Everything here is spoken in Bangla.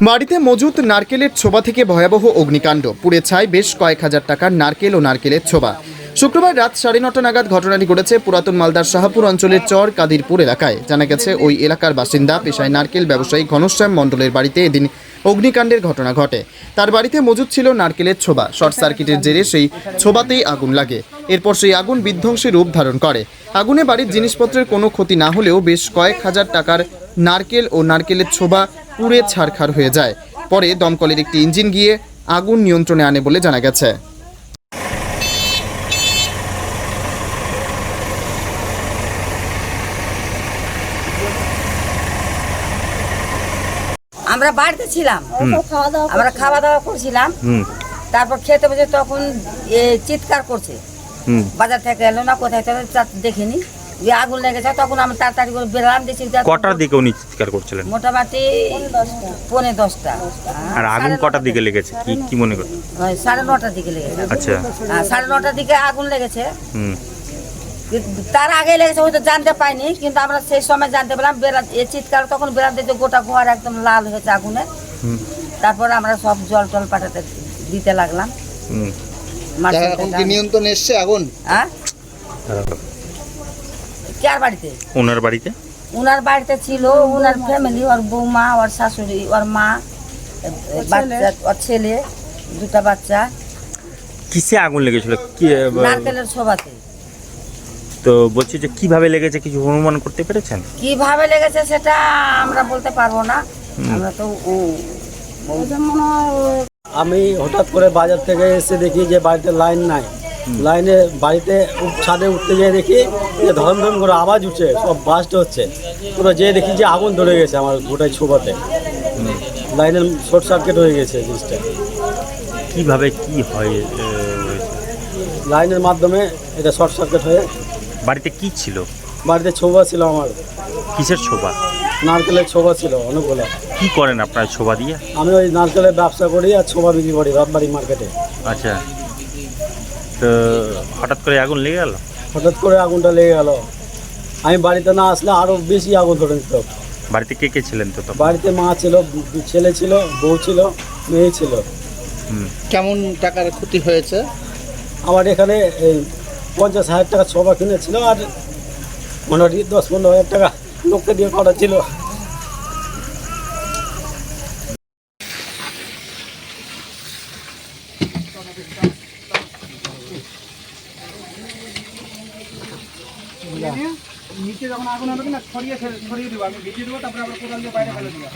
বাড়িতে মজুত নারকেলের ছোবা থেকে ভয়াবহ অগ্নিকাণ্ড, পুড়ে ছাই বেশ কয়েক হাজার টাকার নারকেল ও নারকেলের ছোবা। শুক্রবার রাত 9:30 নাগাদ ঘটনাটি ঘটেছে পুরাতন মালদার শাহপুর অঞ্চলের চর কাদিরপুর এলাকায়। জানা গেছে, ওই এলাকার বাসিন্দা পেশায় নারকেল ব্যবসায়ী ঘনশ্যাম মণ্ডলের বাড়িতে এদিন অগ্নিকাণ্ডের ঘটনা ঘটে। তার বাড়িতে মজুত ছিল নারকেলের ছোবা। শর্ট সার্কিটের জেরে সেই ছোবাতেই আগুন লাগে। এরপর সেই আগুন বিধ্বংসী রূপ ধারণ করে। আগুনে বাড়ির জিনিসপত্রের কোনো ক্ষতি না হলেও বেশ কয়েক হাজার টাকার নারকেল ও নারকেলের ছোবা পুড়ে ছারখার হয়ে যায়। পরে দমকলের একটি ইঞ্জিন গিয়ে আগুন নিয়ন্ত্রণে আনে বলে জানা গেছে। আমরা বাড়িতে ছিলাম, আমরা খাওয়া দাওয়া করছিলাম। তারপর খেতে বসে তখন চিৎকার করছে, বাজার থেকে এলো না কোথায় দেখিনি, আগুন লেগেছে। তখন আমি তাড়াতাড়ি করে বেরোলাম, দেখছি কটার দিকে উনি চিৎকার করছিলেন? মোটামুটি 9:45। আর আগুন কটার দিকে লেগেছে কি মনে করছেন? 9:30টার দিকে লেগেছে। আচ্ছা, 9:30টার দিকে আগুন লেগেছে। তার আগে লেগেছে, হয়তো জানতে পাইনি, কিন্তু আমরা সেই সময় জানতে পেলাম। চিৎকার তখন বেরান দিতে গোটা ঘর একদম লাল হয়েছে আগুনে। তারপর আমরা সব জল টল পাঠাতে দিতে লাগলাম। নিয়ন্ত্রণ এসছে আগুন? হ্যাঁ, কার বাড়িতে? ওনার বাড়িতে ছিল ওনার ফ্যামিলি, ওর বৌমা, ওর শাশুড়ি, ওর মা, ওর ছেলে, 2টা বাচ্চা। কিসে আগুন লেগেছিল? নারকেলের ছোবাতে। তো বলছি যে কিভাবে লেগেছে, কিছু অনুমান করতে পেরেছেন? কিভাবে লেগেছে সেটা আমরা বলতে পারবো না। আমরা তো আমি হঠাৎ করে বাজার থেকে এসে দেখি যে বাড়িতে লাইন নাই। লাইনে বাড়িতে ছাদে উঠতে যেয়ে দেখি যে ধরম ধরম করে আওয়াজ উঠছে, সব বাস্ট হচ্ছে। পুরো যেয়ে দেখি যে আগুন ধরে গেছে আমার গোটাই ছোবাতে। লাইনের শর্ট সার্কিট হয়ে গেছে জিনিসটা। কিভাবে কি হয়? লাইনের মাধ্যমে এটা শর্ট সার্কিট হয়ে। বাড়িতে কি ছিল? বাড়িতে ছোবা ছিল আমার। কিসের ছোবা? নারকেলের ছোবা ছিল অনেকগুলো। কি করেন আপনার ছোবা দিয়ে? আমি ওই নারকেলের ব্যবসা করি আর ছোবা বিক্রি করি রথবাড়ি মার্কেটে। আচ্ছা, তো হঠাৎ করে আগুন লেগে গেল? হঠাৎ করে আগুনটা লেগে গেল। আমি বাড়িতে না আসলে আরও বেশি আগুন ধরে নিত। বাড়িতে কে কে ছিলেন? তো বাড়িতে মা ছিল, ছেলে ছিল, বউ ছিল, মেয়ে ছিল। কেমন টাকার ক্ষতি হয়েছে? আমার এখানে 50,000 টাকা ছোবা কিনেছিল, আর মোটামুটি 10-15,000 টাকা লোককে দিয়ে করা ছিল। নিচে যখন আগুন হবে না, ছড়িয়ে দেবো, আমি ভিজিয়ে দেবো, তারপরে আমরা কোদাল দিয়ে বাইরে ফেলে দেবো।